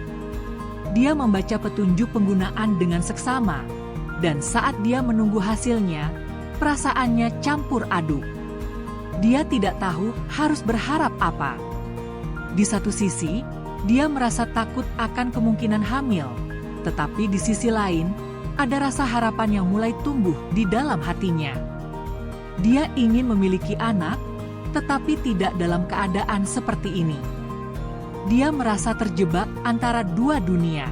Dia membaca petunjuk penggunaan dengan seksama, dan saat dia menunggu hasilnya, perasaannya campur aduk. Dia tidak tahu harus berharap apa. Di satu sisi, dia merasa takut akan kemungkinan hamil, tetapi di sisi lain, ada rasa harapan yang mulai tumbuh di dalam hatinya. Dia ingin memiliki anak, tetapi tidak dalam keadaan seperti ini. Dia merasa terjebak antara dua dunia.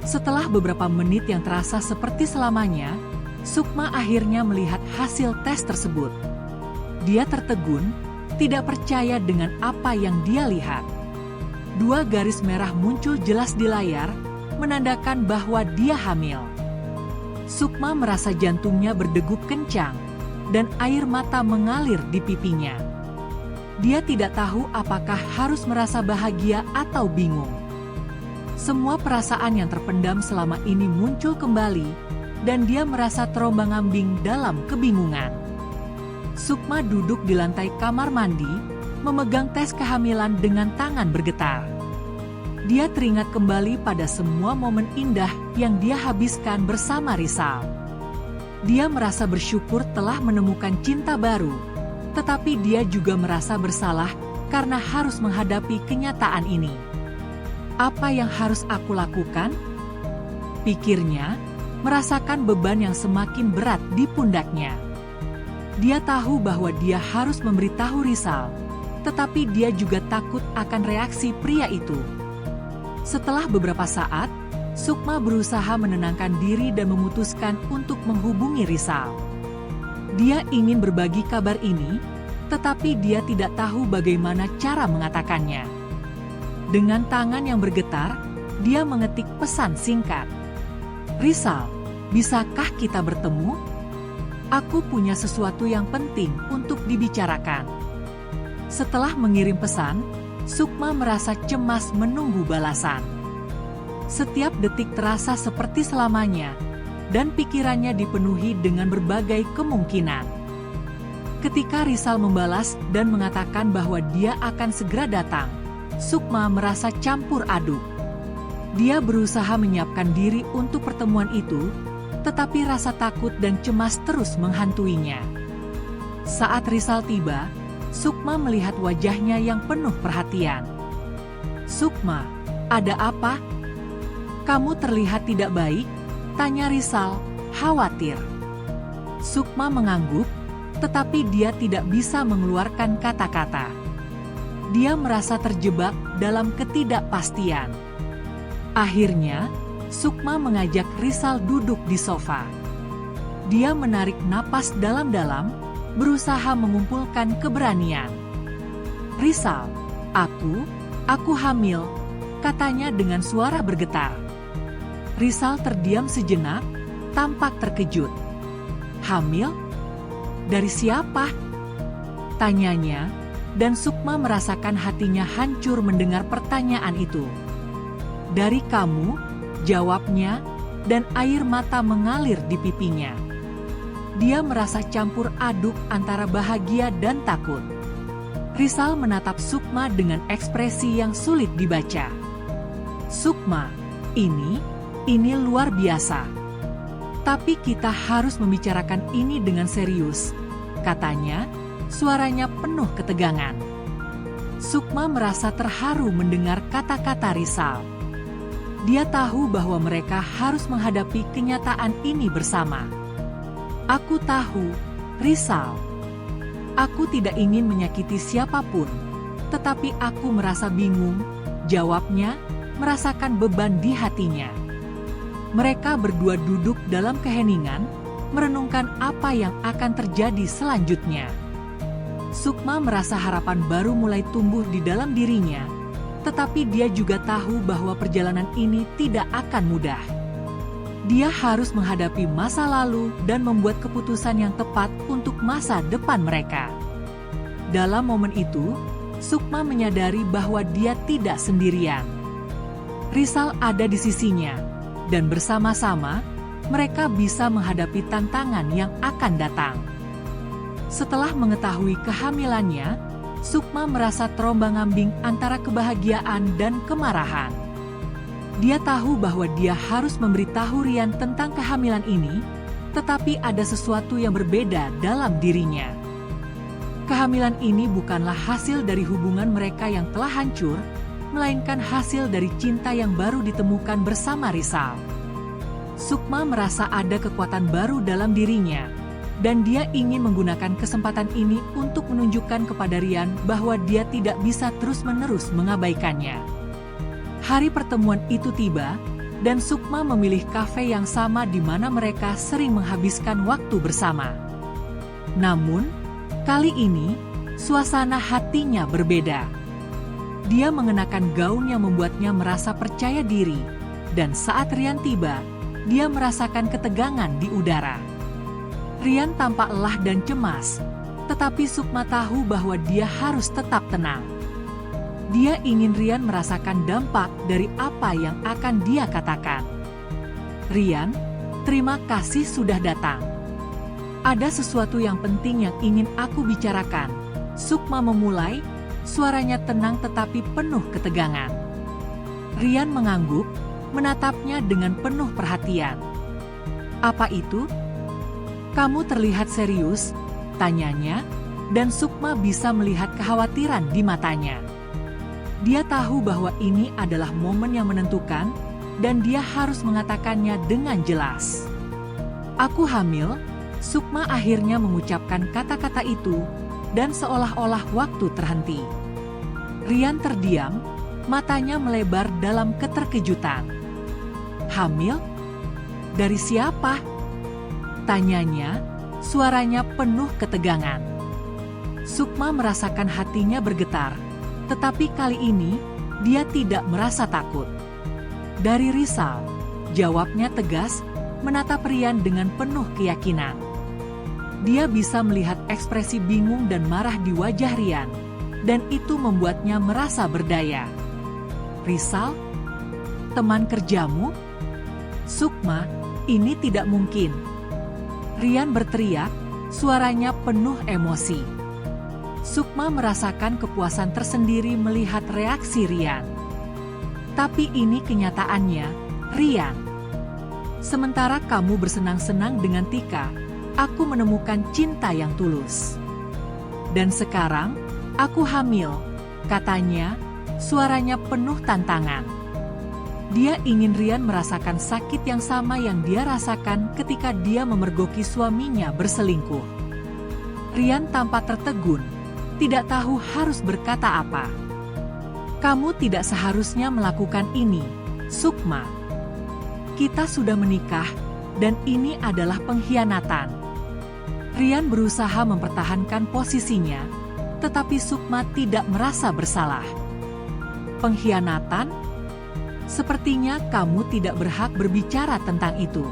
Setelah beberapa menit yang terasa seperti selamanya, Sukma akhirnya melihat hasil tes tersebut. Dia tertegun, tidak percaya dengan apa yang dia lihat. Dua garis merah muncul jelas di layar, menandakan bahwa dia hamil. Sukma merasa jantungnya berdegup kencang, dan air mata mengalir di pipinya. Dia tidak tahu apakah harus merasa bahagia atau bingung. Semua perasaan yang terpendam selama ini muncul kembali, dan dia merasa terombang-ambing dalam kebingungan. Sukma duduk di lantai kamar mandi, memegang tes kehamilan dengan tangan bergetar. Dia teringat kembali pada semua momen indah yang dia habiskan bersama Rizal. Dia merasa bersyukur telah menemukan cinta baru, tetapi dia juga merasa bersalah karena harus menghadapi kenyataan ini. Apa yang harus aku lakukan? Pikirnya, merasakan beban yang semakin berat di pundaknya. Dia tahu bahwa dia harus memberitahu Rizal, tetapi dia juga takut akan reaksi pria itu. Setelah beberapa saat, Sukma berusaha menenangkan diri dan memutuskan untuk menghubungi Rizal. Dia ingin berbagi kabar ini, tetapi dia tidak tahu bagaimana cara mengatakannya. Dengan tangan yang bergetar, dia mengetik pesan singkat. Rizal, bisakah kita bertemu? Aku punya sesuatu yang penting untuk dibicarakan. Setelah mengirim pesan, Sukma merasa cemas menunggu balasan. Setiap detik terasa seperti selamanya, dan pikirannya dipenuhi dengan berbagai kemungkinan. Ketika Rizal membalas dan mengatakan bahwa dia akan segera datang, Sukma merasa campur aduk. Dia berusaha menyiapkan diri untuk pertemuan itu, tetapi rasa takut dan cemas terus menghantuinya. Saat Rizal tiba, Sukma melihat wajahnya yang penuh perhatian. Sukma, ada apa? Kamu terlihat tidak baik, tanya Rizal, khawatir. Sukma mengangguk, tetapi dia tidak bisa mengeluarkan kata-kata. Dia merasa terjebak dalam ketidakpastian. Akhirnya, Sukma mengajak Rizal duduk di sofa. Dia menarik napas dalam-dalam, berusaha mengumpulkan keberanian. Rizal, aku hamil, katanya dengan suara bergetar. Rizal terdiam sejenak, tampak terkejut. Hamil? Dari siapa? Tanyanya, dan Sukma merasakan hatinya hancur mendengar pertanyaan itu. Dari kamu, jawabnya, dan air mata mengalir di pipinya. Dia merasa campur aduk antara bahagia dan takut. Rizal menatap Sukma dengan ekspresi yang sulit dibaca. Sukma, ini luar biasa. Tapi kita harus membicarakan ini dengan serius, katanya, suaranya penuh ketegangan. Sukma merasa terharu mendengar kata-kata Rizal. Dia tahu bahwa mereka harus menghadapi kenyataan ini bersama. Aku tahu, Rizal. Aku tidak ingin menyakiti siapapun, tetapi aku merasa bingung, jawabnya, merasakan beban di hatinya. Mereka berdua duduk dalam keheningan, merenungkan apa yang akan terjadi selanjutnya. Sukma merasa harapan baru mulai tumbuh di dalam dirinya, tetapi dia juga tahu bahwa perjalanan ini tidak akan mudah. Dia harus menghadapi masa lalu dan membuat keputusan yang tepat untuk masa depan mereka. Dalam momen itu, Sukma menyadari bahwa dia tidak sendirian. Rizal ada di sisinya, dan bersama-sama, mereka bisa menghadapi tantangan yang akan datang. Setelah mengetahui kehamilannya, Sukma merasa terombang-ambing antara kebahagiaan dan kemarahan. Dia tahu bahwa dia harus memberitahu Rian tentang kehamilan ini, tetapi ada sesuatu yang berbeda dalam dirinya. Kehamilan ini bukanlah hasil dari hubungan mereka yang telah hancur, melainkan hasil dari cinta yang baru ditemukan bersama Rizal. Sukma merasa ada kekuatan baru dalam dirinya, dan dia ingin menggunakan kesempatan ini untuk menunjukkan kepada Rian bahwa dia tidak bisa terus-menerus mengabaikannya. Hari pertemuan itu tiba, dan Sukma memilih kafe yang sama di mana mereka sering menghabiskan waktu bersama. Namun, kali ini, suasana hatinya berbeda. Dia mengenakan gaun yang membuatnya merasa percaya diri, dan saat Rian tiba, dia merasakan ketegangan di udara. Rian tampak lelah dan cemas, tetapi Sukma tahu bahwa dia harus tetap tenang. Dia ingin Rian merasakan dampak dari apa yang akan dia katakan. Rian, terima kasih sudah datang. Ada sesuatu yang penting yang ingin aku bicarakan. Sukma memulai, suaranya tenang tetapi penuh ketegangan. Rian mengangguk, menatapnya dengan penuh perhatian. Apa itu? Kamu terlihat serius, tanyanya, dan Sukma bisa melihat kekhawatiran di matanya. Dia tahu bahwa ini adalah momen yang menentukan, dan dia harus mengatakannya dengan jelas. Aku hamil, Sukma akhirnya mengucapkan kata-kata itu, dan seolah-olah waktu terhenti. Rian terdiam, matanya melebar dalam keterkejutan. Hamil? Dari siapa? Tanyanya, suaranya penuh ketegangan. Sukma merasakan hatinya bergetar, tetapi kali ini, dia tidak merasa takut. Dari Rizal, jawabnya tegas, menatap Rian dengan penuh keyakinan. Dia bisa melihat ekspresi bingung dan marah di wajah Rian, dan itu membuatnya merasa berdaya. Rizal? Teman kerjamu? Sukma, ini tidak mungkin. Rian berteriak, suaranya penuh emosi. Sukma merasakan kepuasan tersendiri melihat reaksi Rian. Tapi ini kenyataannya, Rian. Sementara kamu bersenang-senang dengan Tika, aku menemukan cinta yang tulus. Dan sekarang, aku hamil, katanya, suaranya penuh tantangan. Dia ingin Rian merasakan sakit yang sama yang dia rasakan ketika dia memergoki suaminya berselingkuh. Rian tampak tertegun, tidak tahu harus berkata apa. Kamu tidak seharusnya melakukan ini, Sukma. Kita sudah menikah, dan ini adalah pengkhianatan. Rian berusaha mempertahankan posisinya, tetapi Sukma tidak merasa bersalah. Pengkhianatan? Sepertinya kamu tidak berhak berbicara tentang itu.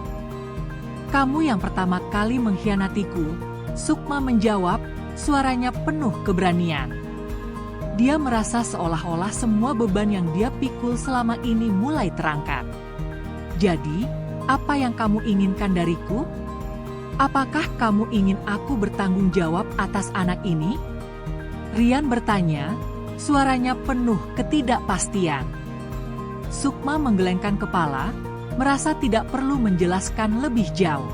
Kamu yang pertama kali mengkhianatiku, Sukma menjawab, suaranya penuh keberanian. Dia merasa seolah-olah semua beban yang dia pikul selama ini mulai terangkat. Jadi, apa yang kamu inginkan dariku? Apakah kamu ingin aku bertanggung jawab atas anak ini? Rian bertanya, suaranya penuh ketidakpastian. Sukma menggelengkan kepala, merasa tidak perlu menjelaskan lebih jauh.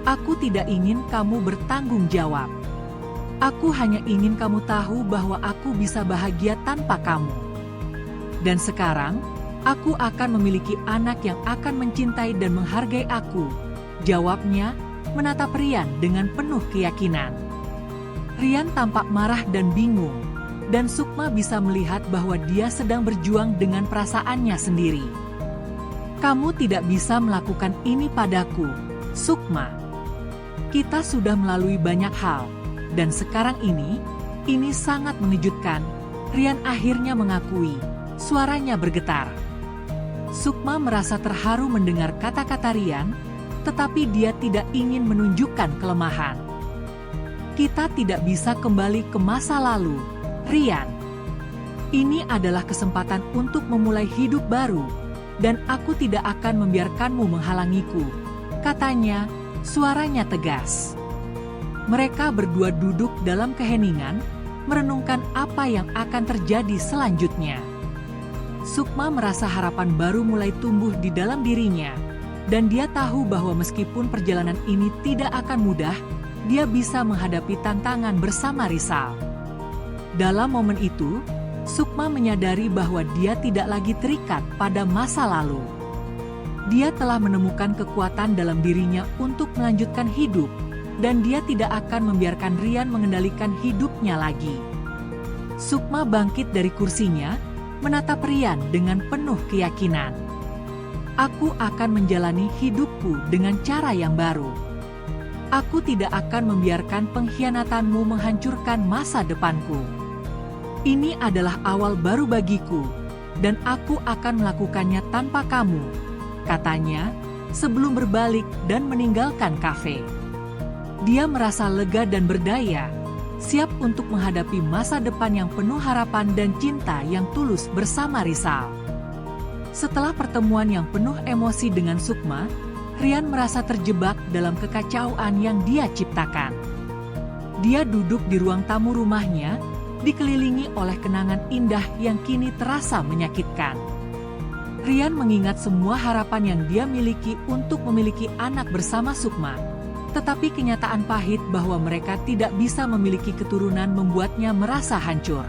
Aku tidak ingin kamu bertanggung jawab. Aku hanya ingin kamu tahu bahwa aku bisa bahagia tanpa kamu. Dan sekarang, aku akan memiliki anak yang akan mencintai dan menghargai aku. Jawabnya, menatap Rian dengan penuh keyakinan. Rian tampak marah dan bingung, dan Sukma bisa melihat bahwa dia sedang berjuang dengan perasaannya sendiri. Kamu tidak bisa melakukan ini padaku, Sukma. Kita sudah melalui banyak hal. Dan sekarang ini sangat mengejutkan. Rian akhirnya mengakui, suaranya bergetar. Sukma merasa terharu mendengar kata-kata Rian, tetapi dia tidak ingin menunjukkan kelemahan. Kita tidak bisa kembali ke masa lalu, Rian. Ini adalah kesempatan untuk memulai hidup baru, dan aku tidak akan membiarkanmu menghalangiku, katanya, suaranya tegas. Mereka berdua duduk dalam keheningan, merenungkan apa yang akan terjadi selanjutnya. Sukma merasa harapan baru mulai tumbuh di dalam dirinya, dan dia tahu bahwa meskipun perjalanan ini tidak akan mudah, dia bisa menghadapi tantangan bersama Rizal. Dalam momen itu, Sukma menyadari bahwa dia tidak lagi terikat pada masa lalu. Dia telah menemukan kekuatan dalam dirinya untuk melanjutkan hidup, dan dia tidak akan membiarkan Rian mengendalikan hidupnya lagi. Sukma bangkit dari kursinya, menatap Rian dengan penuh keyakinan. Aku akan menjalani hidupku dengan cara yang baru. Aku tidak akan membiarkan pengkhianatanmu menghancurkan masa depanku. Ini adalah awal baru bagiku, dan aku akan melakukannya tanpa kamu, katanya, sebelum berbalik dan meninggalkan kafe. Dia merasa lega dan berdaya, siap untuk menghadapi masa depan yang penuh harapan dan cinta yang tulus bersama Rizal. Setelah pertemuan yang penuh emosi dengan Sukma, Rian merasa terjebak dalam kekacauan yang dia ciptakan. Dia duduk di ruang tamu rumahnya, dikelilingi oleh kenangan indah yang kini terasa menyakitkan. Rian mengingat semua harapan yang dia miliki untuk memiliki anak bersama Sukma. Tetapi kenyataan pahit bahwa mereka tidak bisa memiliki keturunan membuatnya merasa hancur.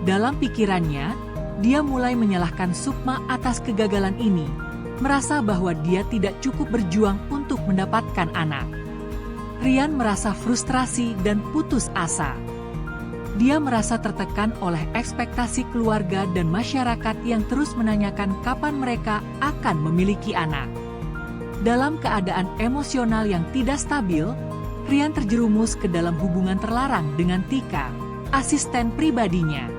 Dalam pikirannya, dia mulai menyalahkan Sukma atas kegagalan ini, merasa bahwa dia tidak cukup berjuang untuk mendapatkan anak. Rian merasa frustrasi dan putus asa. Dia merasa tertekan oleh ekspektasi keluarga dan masyarakat yang terus menanyakan kapan mereka akan memiliki anak. Dalam keadaan emosional yang tidak stabil, Rian terjerumus ke dalam hubungan terlarang dengan Tika, asisten pribadinya.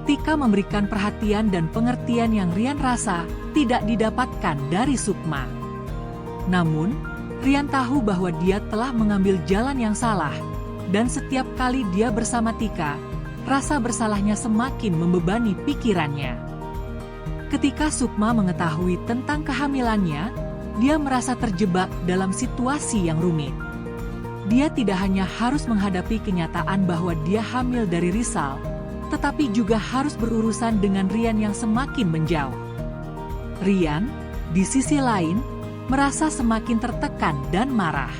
Tika memberikan perhatian dan pengertian yang Rian rasa tidak didapatkan dari Sukma. Namun, Rian tahu bahwa dia telah mengambil jalan yang salah, dan setiap kali dia bersama Tika, rasa bersalahnya semakin membebani pikirannya. Ketika Sukma mengetahui tentang kehamilannya, dia merasa terjebak dalam situasi yang rumit. Dia tidak hanya harus menghadapi kenyataan bahwa dia hamil dari Rizal, tetapi juga harus berurusan dengan Rian yang semakin menjauh. Rian, di sisi lain, merasa semakin tertekan dan marah.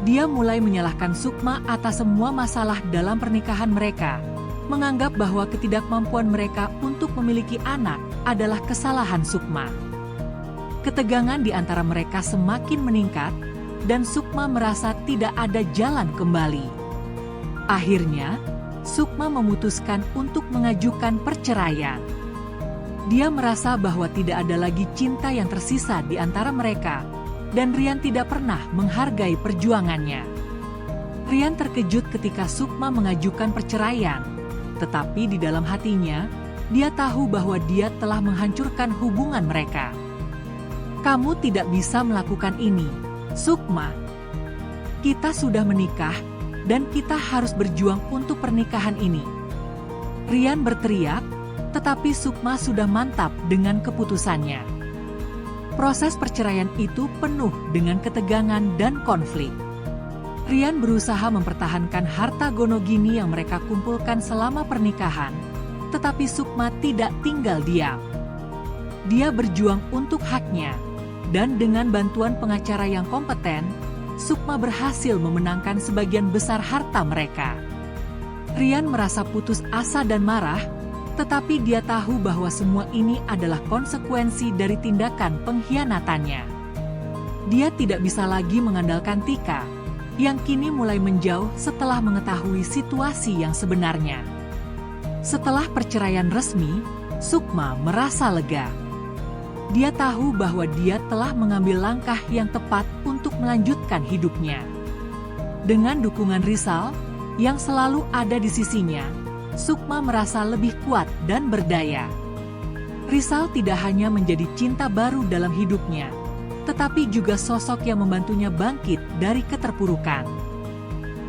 Dia mulai menyalahkan Sukma atas semua masalah dalam pernikahan mereka, menganggap bahwa ketidakmampuan mereka untuk memiliki anak adalah kesalahan Sukma. Ketegangan di antara mereka semakin meningkat, dan Sukma merasa tidak ada jalan kembali. Akhirnya, Sukma memutuskan untuk mengajukan perceraian. Dia merasa bahwa tidak ada lagi cinta yang tersisa di antara mereka, dan Rian tidak pernah menghargai perjuangannya. Rian terkejut ketika Sukma mengajukan perceraian, tetapi di dalam hatinya, dia tahu bahwa dia telah menghancurkan hubungan mereka. "Kamu tidak bisa melakukan ini, Sukma. Kita sudah menikah, dan kita harus berjuang untuk pernikahan ini." Rian berteriak, tetapi Sukma sudah mantap dengan keputusannya. Proses perceraian itu penuh dengan ketegangan dan konflik. Rian berusaha mempertahankan harta gonogini yang mereka kumpulkan selama pernikahan, tetapi Sukma tidak tinggal diam. Dia berjuang untuk haknya, dan dengan bantuan pengacara yang kompeten, Sukma berhasil memenangkan sebagian besar harta mereka. Rian merasa putus asa dan marah, tetapi dia tahu bahwa semua ini adalah konsekuensi dari tindakan pengkhianatannya. Dia tidak bisa lagi mengandalkan Tika, yang kini mulai menjauh setelah mengetahui situasi yang sebenarnya. Setelah perceraian resmi, Sukma merasa lega. Dia tahu bahwa dia telah mengambil langkah yang tepat untuk melanjutkan hidupnya. Dengan dukungan Rizal, yang selalu ada di sisinya, Sukma merasa lebih kuat dan berdaya. Rizal tidak hanya menjadi cinta baru dalam hidupnya, tetapi juga sosok yang membantunya bangkit dari keterpurukan.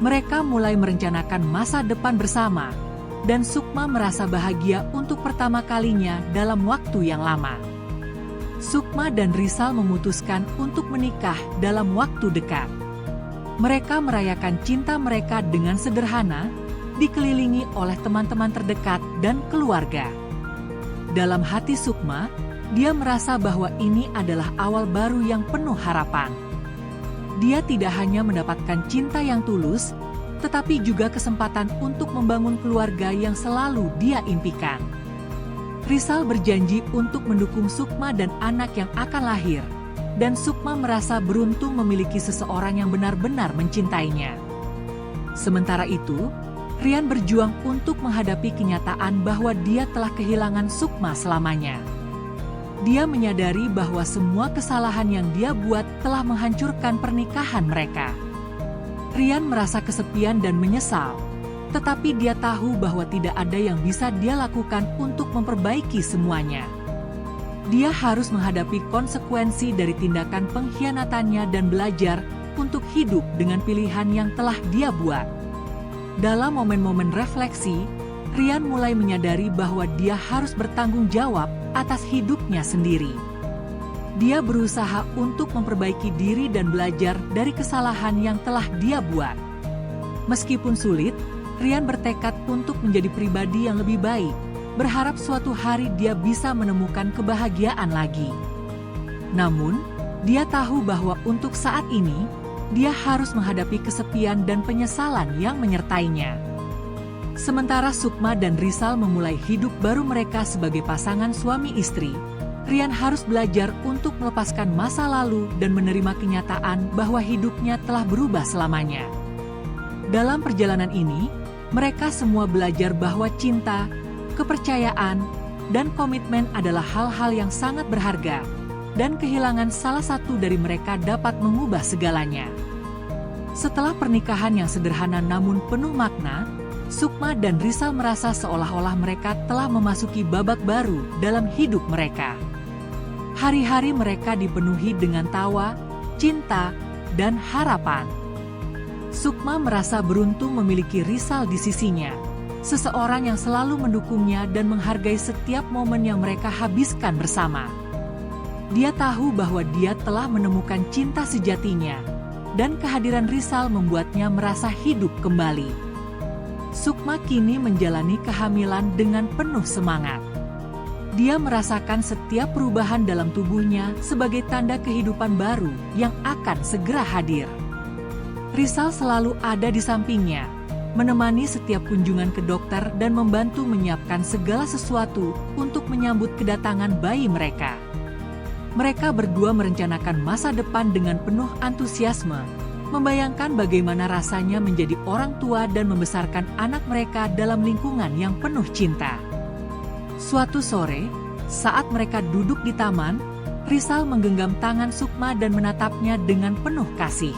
Mereka mulai merencanakan masa depan bersama, dan Sukma merasa bahagia untuk pertama kalinya dalam waktu yang lama. Sukma dan Rizal memutuskan untuk menikah dalam waktu dekat. Mereka merayakan cinta mereka dengan sederhana, dikelilingi oleh teman-teman terdekat dan keluarga. Dalam hati Sukma, dia merasa bahwa ini adalah awal baru yang penuh harapan. Dia tidak hanya mendapatkan cinta yang tulus, tetapi juga kesempatan untuk membangun keluarga yang selalu dia impikan. Rizal berjanji untuk mendukung Sukma dan anak yang akan lahir, dan Sukma merasa beruntung memiliki seseorang yang benar-benar mencintainya. Sementara itu, Rian berjuang untuk menghadapi kenyataan bahwa dia telah kehilangan Sukma selamanya. Dia menyadari bahwa semua kesalahan yang dia buat telah menghancurkan pernikahan mereka. Rian merasa kesepian dan menyesal, tetapi dia tahu bahwa tidak ada yang bisa dia lakukan untuk memperbaiki semuanya. Dia harus menghadapi konsekuensi dari tindakan pengkhianatannya dan belajar untuk hidup dengan pilihan yang telah dia buat. Dalam momen-momen refleksi, Rian mulai menyadari bahwa dia harus bertanggung jawab atas hidupnya sendiri. Dia berusaha untuk memperbaiki diri dan belajar dari kesalahan yang telah dia buat. Meskipun sulit, Rian bertekad untuk menjadi pribadi yang lebih baik, berharap suatu hari dia bisa menemukan kebahagiaan lagi. Namun, dia tahu bahwa untuk saat ini, dia harus menghadapi kesepian dan penyesalan yang menyertainya. Sementara Sukma dan Rizal memulai hidup baru mereka sebagai pasangan suami istri, Rian harus belajar untuk melepaskan masa lalu dan menerima kenyataan bahwa hidupnya telah berubah selamanya. Dalam perjalanan ini, mereka semua belajar bahwa cinta, kepercayaan, dan komitmen adalah hal-hal yang sangat berharga, dan kehilangan salah satu dari mereka dapat mengubah segalanya. Setelah pernikahan yang sederhana namun penuh makna, Sukma dan Rizal merasa seolah-olah mereka telah memasuki babak baru dalam hidup mereka. Hari-hari mereka dipenuhi dengan tawa, cinta, dan harapan. Sukma merasa beruntung memiliki Rizal di sisinya, seseorang yang selalu mendukungnya dan menghargai setiap momen yang mereka habiskan bersama. Dia tahu bahwa dia telah menemukan cinta sejatinya, dan kehadiran Rizal membuatnya merasa hidup kembali. Sukma kini menjalani kehamilan dengan penuh semangat. Dia merasakan setiap perubahan dalam tubuhnya sebagai tanda kehidupan baru yang akan segera hadir. Rizal selalu ada di sampingnya, menemani setiap kunjungan ke dokter dan membantu menyiapkan segala sesuatu untuk menyambut kedatangan bayi mereka. Mereka berdua merencanakan masa depan dengan penuh antusiasme, membayangkan bagaimana rasanya menjadi orang tua dan membesarkan anak mereka dalam lingkungan yang penuh cinta. Suatu sore, saat mereka duduk di taman, Rizal menggenggam tangan Sukma dan menatapnya dengan penuh kasih.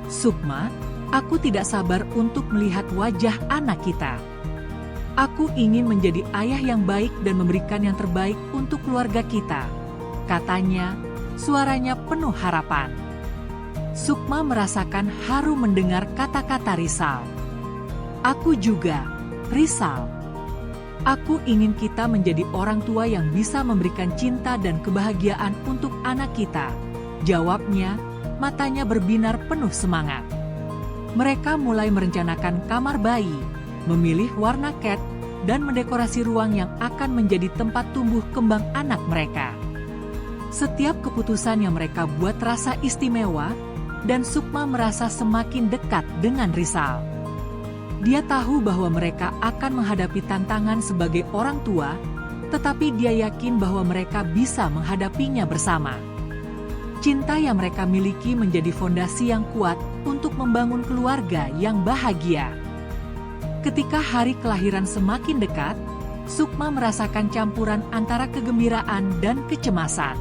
"Sukma, aku tidak sabar untuk melihat wajah anak kita. Aku ingin menjadi ayah yang baik dan memberikan yang terbaik untuk keluarga kita, katanya, suaranya penuh harapan. Sukma merasakan haru mendengar kata-kata Rizal. Aku juga, Rizal. Aku ingin kita menjadi orang tua yang bisa memberikan cinta dan kebahagiaan untuk anak kita, jawabnya, matanya berbinar penuh semangat. Mereka mulai merencanakan kamar bayi, memilih warna cat, dan mendekorasi ruang yang akan menjadi tempat tumbuh kembang anak mereka. Setiap keputusan yang mereka buat terasa istimewa, dan Sukma merasa semakin dekat dengan Rizal. Dia tahu bahwa mereka akan menghadapi tantangan sebagai orang tua, tetapi dia yakin bahwa mereka bisa menghadapinya bersama. Cinta yang mereka miliki menjadi fondasi yang kuat untuk membangun keluarga yang bahagia. Ketika hari kelahiran semakin dekat, Sukma merasakan campuran antara kegembiraan dan kecemasan.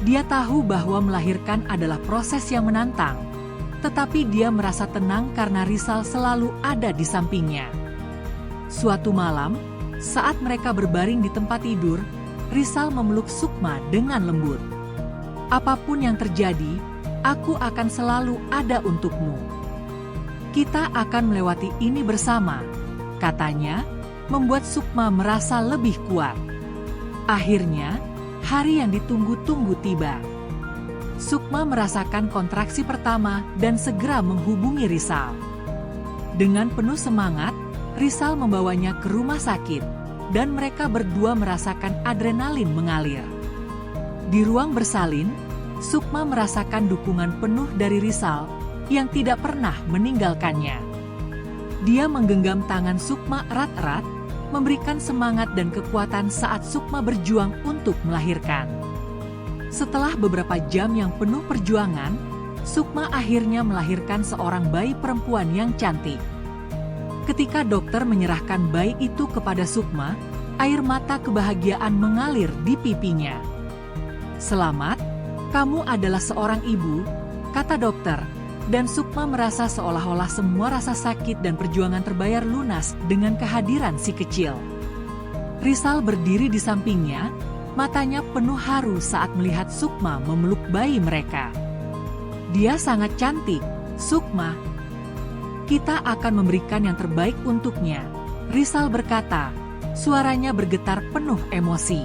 Dia tahu bahwa melahirkan adalah proses yang menantang, tetapi dia merasa tenang karena Rizal selalu ada di sampingnya. Suatu malam, saat mereka berbaring di tempat tidur, Rizal memeluk Sukma dengan lembut. "Apapun yang terjadi, aku akan selalu ada untukmu. Kita akan melewati ini bersama," katanya, membuat Sukma merasa lebih kuat. Akhirnya, hari yang ditunggu-tunggu tiba. Sukma merasakan kontraksi pertama dan segera menghubungi Rizal. Dengan penuh semangat, Rizal membawanya ke rumah sakit, dan mereka berdua merasakan adrenalin mengalir. Di ruang bersalin, Sukma merasakan dukungan penuh dari Rizal yang tidak pernah meninggalkannya. Dia menggenggam tangan Sukma erat-erat, memberikan semangat dan kekuatan saat Sukma berjuang untuk melahirkan. Setelah beberapa jam yang penuh perjuangan, Sukma akhirnya melahirkan seorang bayi perempuan yang cantik. Ketika dokter menyerahkan bayi itu kepada Sukma, air mata kebahagiaan mengalir di pipinya. "Selamat, kamu adalah seorang ibu," kata dokter. Dan Sukma merasa seolah-olah semua rasa sakit dan perjuangan terbayar lunas dengan kehadiran si kecil. Rizal berdiri di sampingnya, matanya penuh haru saat melihat Sukma memeluk bayi mereka. "Dia sangat cantik, Sukma. Kita akan memberikan yang terbaik untuknya," Rizal berkata, suaranya bergetar penuh emosi.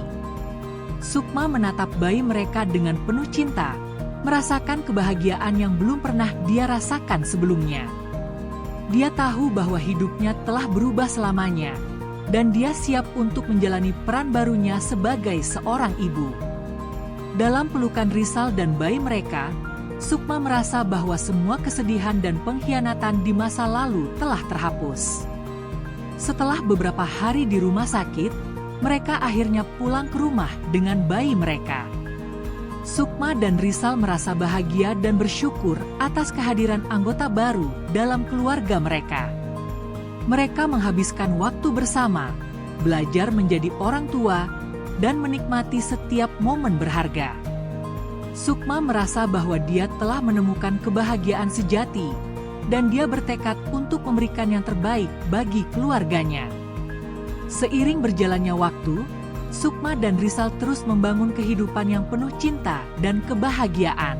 Sukma menatap bayi mereka dengan penuh cinta, merasakan kebahagiaan yang belum pernah dia rasakan sebelumnya. Dia tahu bahwa hidupnya telah berubah selamanya, dan dia siap untuk menjalani peran barunya sebagai seorang ibu. Dalam pelukan Rizal dan bayi mereka, Sukma merasa bahwa semua kesedihan dan pengkhianatan di masa lalu telah terhapus. Setelah beberapa hari di rumah sakit, mereka akhirnya pulang ke rumah dengan bayi mereka. Sukma dan Rizal merasa bahagia dan bersyukur atas kehadiran anggota baru dalam keluarga mereka. Mereka menghabiskan waktu bersama, belajar menjadi orang tua, dan menikmati setiap momen berharga. Sukma merasa bahwa dia telah menemukan kebahagiaan sejati, dan dia bertekad untuk memberikan yang terbaik bagi keluarganya. Seiring berjalannya waktu, Sukma dan Rizal terus membangun kehidupan yang penuh cinta dan kebahagiaan.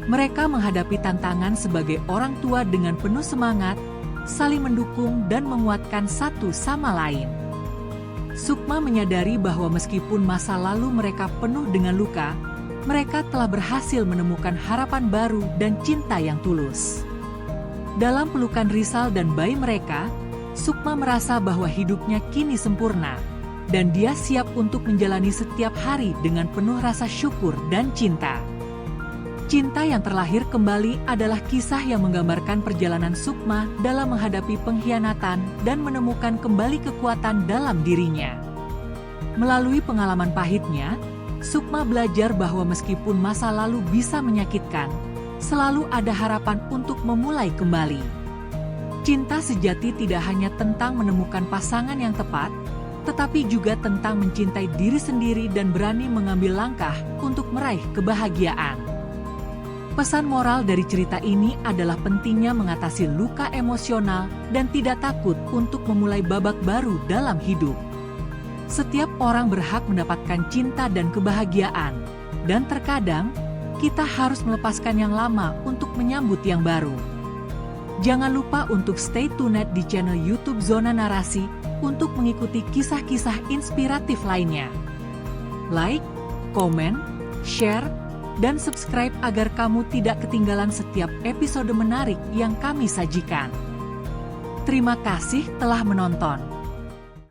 Mereka menghadapi tantangan sebagai orang tua dengan penuh semangat, saling mendukung dan menguatkan satu sama lain. Sukma menyadari bahwa meskipun masa lalu mereka penuh dengan luka, mereka telah berhasil menemukan harapan baru dan cinta yang tulus. Dalam pelukan Rizal dan bayi mereka, Sukma merasa bahwa hidupnya kini sempurna, dan dia siap untuk menjalani setiap hari dengan penuh rasa syukur dan cinta. Cinta yang terlahir kembali adalah kisah yang menggambarkan perjalanan Sukma dalam menghadapi pengkhianatan dan menemukan kembali kekuatan dalam dirinya. Melalui pengalaman pahitnya, Sukma belajar bahwa meskipun masa lalu bisa menyakitkan, selalu ada harapan untuk memulai kembali. Cinta sejati tidak hanya tentang menemukan pasangan yang tepat, tetapi juga tentang mencintai diri sendiri dan berani mengambil langkah untuk meraih kebahagiaan. Pesan moral dari cerita ini adalah pentingnya mengatasi luka emosional dan tidak takut untuk memulai babak baru dalam hidup. Setiap orang berhak mendapatkan cinta dan kebahagiaan, dan terkadang kita harus melepaskan yang lama untuk menyambut yang baru. Jangan lupa untuk stay tuned di channel YouTube Zona Narasi untuk mengikuti kisah-kisah inspiratif lainnya. Like, komen, share, dan subscribe agar kamu tidak ketinggalan setiap episode menarik yang kami sajikan. Terima kasih telah menonton.